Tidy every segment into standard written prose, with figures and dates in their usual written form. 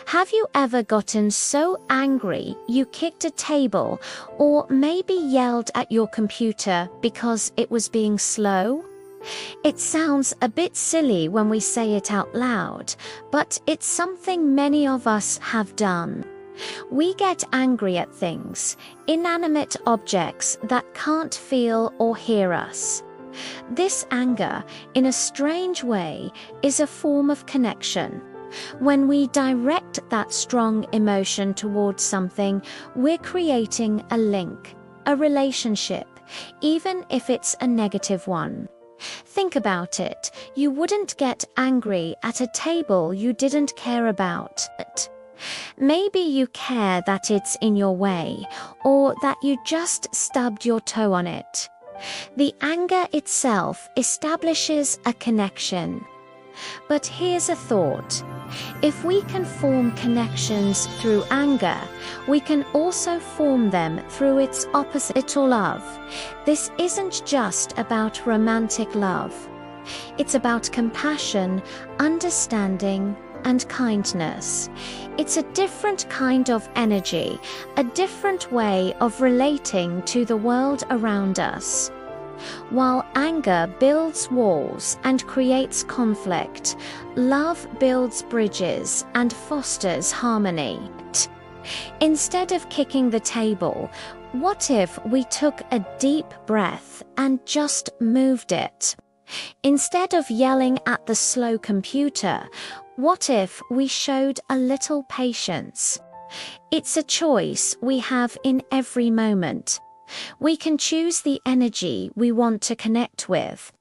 Have you ever gotten so angry you kicked a table or maybe yelled at your computer because it was being slow? It sounds a bit silly when we say it out loud, but it's something many of us have done. We get angry at things, inanimate objects that can't feel or hear us. This anger, in a strange way, is a form of connection. When we direct that strong emotion towards something, we're creating a link, a relationship, even if it's a negative one. Think about it. You wouldn't get angry at a table you didn't care about. Maybe you care that it's in your way, or that you just stubbed your toe on it. The anger itself establishes a connection. But here's a thought. If we can form connections through anger, we can also form them through its opposite, love. This isn't just about romantic love. It's about compassion, understanding, and kindness. It's a different kind of energy, a different way of relating to the world around us. While anger builds walls and creates conflict, love builds bridges and fosters harmony. Instead of kicking the table, what if we took a deep breath and just moved it? Instead of yelling at the slow computer, what if we showed a little patience? It's a choice we have in every moment. We can choose the energy we want to connect with.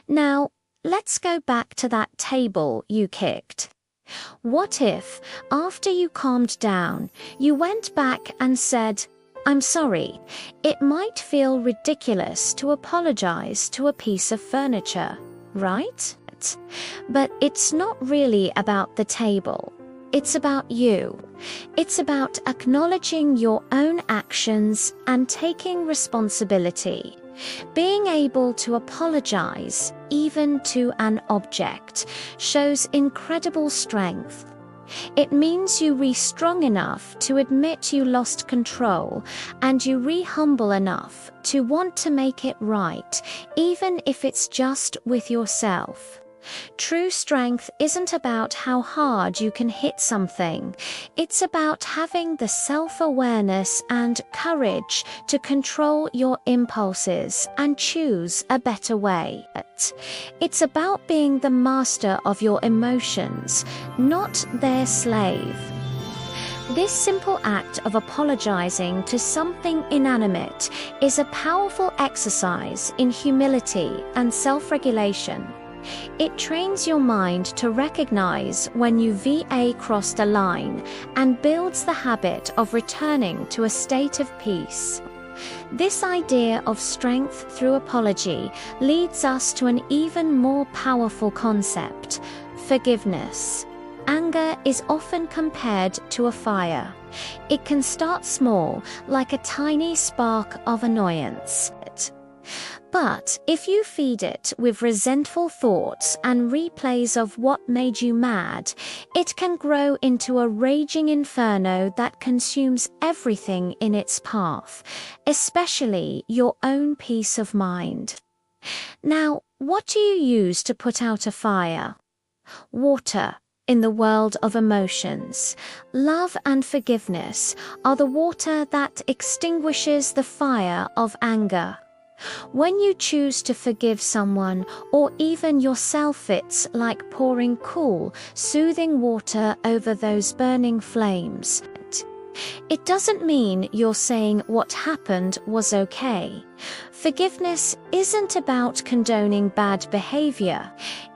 Now, let's go back to that table you kicked. What if, after you calmed down, you went back and said, "I'm sorry. It might feel ridiculous to apologize to a piece of furniture, right? But it's not really about the table. It's about you. It's about acknowledging your own actions and taking responsibility. Being able to apologize, even to an object, shows incredible strength. It means you re-strong enough to admit you lost control, and you re-humble enough to want to make it right, even if it's just with yourself. True strength isn't about how hard you can hit something. It's about having the self-awareness and courage to control your impulses and choose a better way. It's about being the master of your emotions, not their slave. This simple act of apologizing to something inanimate is a powerful exercise in humility and self-regulation. It trains your mind to recognize when you crossed a line and builds the habit of returning to a state of peace. This idea of strength through apology leads us to an even more powerful concept: forgiveness. Anger is often compared to a fire. It can start small, like a tiny spark of annoyance. But if you feed it with resentful thoughts and replays of what made you mad, it can grow into a raging inferno that consumes everything in its path, especially your own peace of mind. Now, what do you use to put out a fire? Water. In the world of emotions, love and forgiveness are the water that extinguishes the fire of anger. When you choose to forgive someone or even yourself, it's like pouring cool, soothing water over those burning flames. It doesn't mean you're saying what happened was okay. Forgiveness isn't about condoning bad behavior.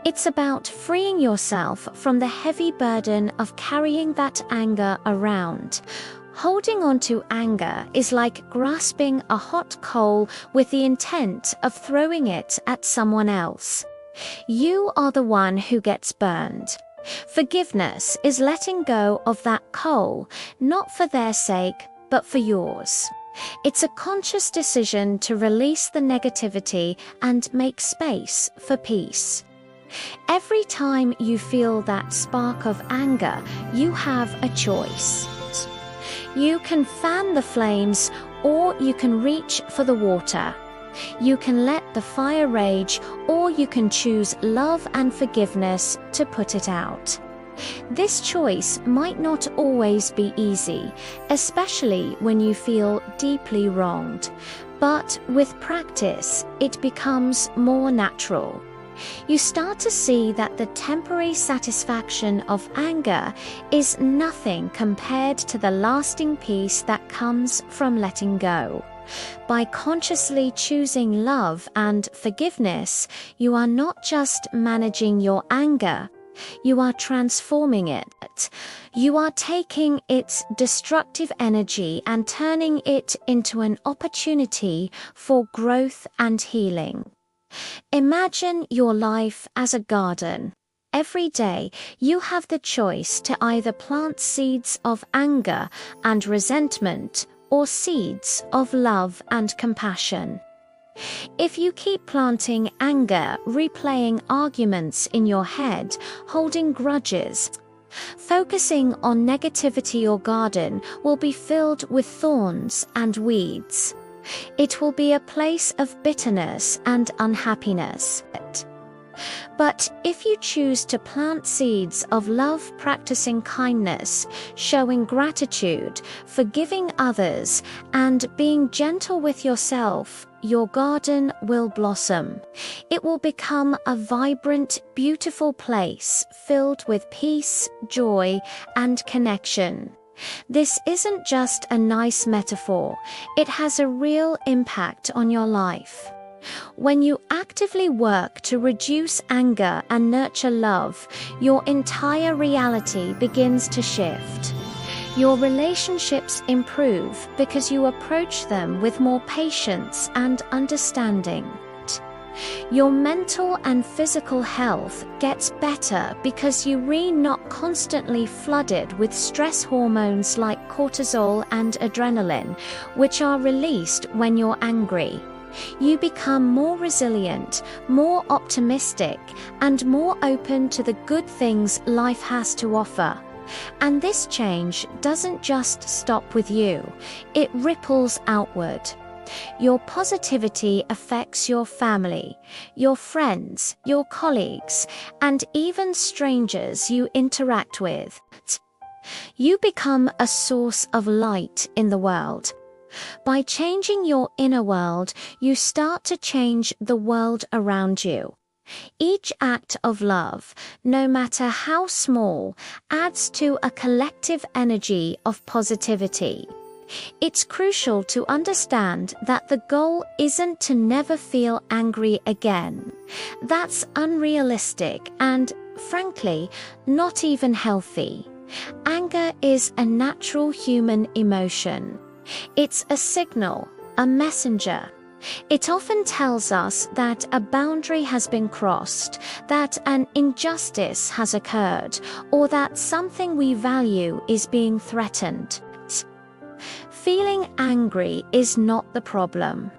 It's about freeing yourself from the heavy burden of carrying that anger around. Holding on to anger is like grasping a hot coal with the intent of throwing it at someone else. You are the one who gets burned. Forgiveness is letting go of that coal, not for their sake, but for yours. It's a conscious decision to release the negativity and make space for peace. Every time you feel that spark of anger, you have a choice. You can fan the flames, or you can reach for the water. You can let the fire rage, or you can choose love and forgiveness to put it out. This choice might not always be easy, especially when you feel deeply wronged, but with practice, it becomes more natural. You start to see that the temporary satisfaction of anger is nothing compared to the lasting peace that comes from letting go. By consciously choosing love and forgiveness, you are not just managing your anger, you are transforming it. You are taking its destructive energy and turning it into an opportunity for growth and healing. Imagine your life as a garden. Every day, you have the choice to either plant seeds of anger and resentment or seeds of love and compassion. If you keep planting anger, replaying arguments in your head, holding grudges, focusing on negativity, your garden will be filled with thorns and weeds. It will be a place of bitterness and unhappiness. But if you choose to plant seeds of love, practicing kindness, showing gratitude, forgiving others, and being gentle with yourself, your garden will blossom. It will become a vibrant, beautiful place filled with peace, joy, and connection. This isn't just a nice metaphor, it has a real impact on your life. When you actively work to reduce anger and nurture love, your entire reality begins to shift. Your relationships improve because you approach them with more patience and understanding. Your mental and physical health gets better because you are not constantly flooded with stress hormones like cortisol and adrenaline, which are released when you're angry. You become more resilient, more optimistic, and more open to the good things life has to offer. And this change doesn't just stop with you, it ripples outward. Your positivity affects your family, your friends, your colleagues, and even strangers you interact with. You become a source of light in the world. By changing your inner world, you start to change the world around you. Each act of love, no matter how small, adds to a collective energy of positivity. It's crucial to understand that the goal isn't to never feel angry again. That's unrealistic and, frankly, not even healthy. Anger is a natural human emotion. It's a signal, a messenger. It often tells us that a boundary has been crossed, that an injustice has occurred, or that something we value is being threatened. Feeling angry is not the problem.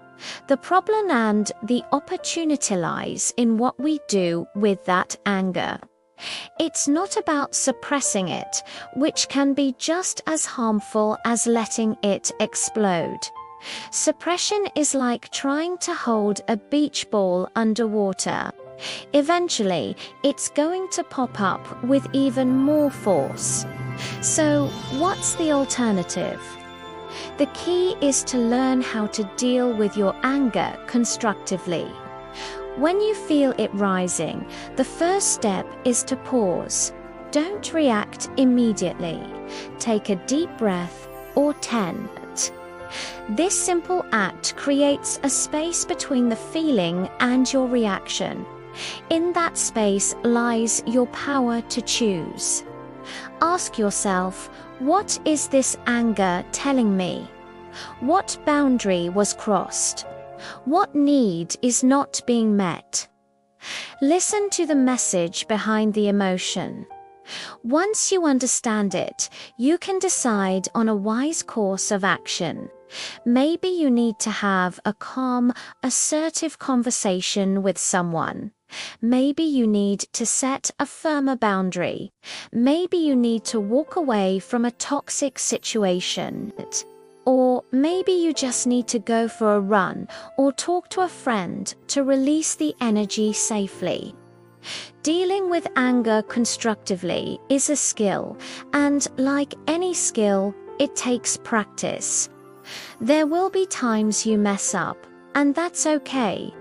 The problem and the opportunity lies in what we do with that anger. It's not about suppressing it, which can be just as harmful as letting it explode. Suppression is like trying to hold a beach ball underwater. Eventually, it's going to pop up with even more force. So, what's the alternative? The key is to learn how to deal with your anger constructively. When you feel it rising, the first step is to pause. Don't react immediately. Take a deep breath or 10. This simple act creates a space between the feeling and your reaction. In that space lies your power to choose. Ask yourself, what is this anger telling me? What boundary was crossed? What need is not being met? Listen to the message behind the emotion. Once you understand it, you can decide on a wise course of action. Maybe you need to have a calm, assertive conversation with someone. Maybe you need to set a firmer boundary. Maybe you need to walk away from a toxic situation. Or maybe you just need to go for a run or talk to a friend to release the energy safely. Dealing with anger constructively is a skill, and like any skill, it takes practice. There will be times you mess up, and that's okay.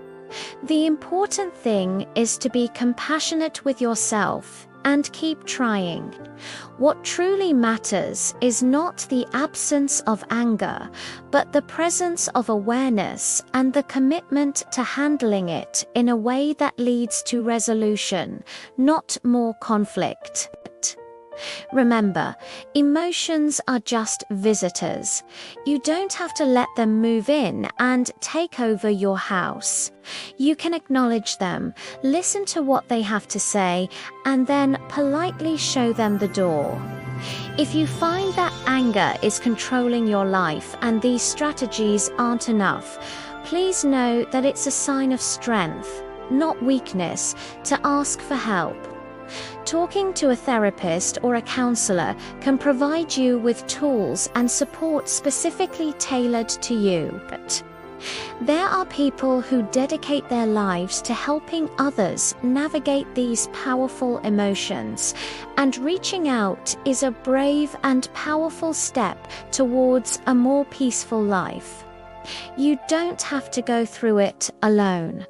The important thing is to be compassionate with yourself and keep trying. What truly matters is not the absence of anger, but the presence of awareness and the commitment to handling it in a way that leads to resolution, not more conflict. Remember, emotions are just visitors. You don't have to let them move in and take over your house. You can acknowledge them, listen to what they have to say, and then politely show them the door. If you find that anger is controlling your life and these strategies aren't enough, please know that it's a sign of strength, not weakness, to ask for help. Talking to a therapist or a counselor can provide you with tools and support specifically tailored to you. But there are people who dedicate their lives to helping others navigate these powerful emotions, and reaching out is a brave and powerful step towards a more peaceful life. You don't have to go through it alone.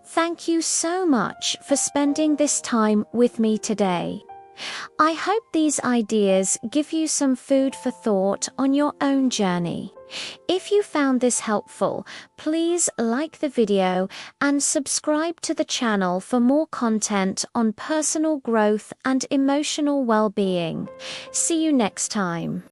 Thank you so much for spending this time with me today. I hope these ideas give you some food for thought on your own journey. If you found this helpful, please like the video and subscribe to the channel for more content on personal growth and emotional well-being. See you next time.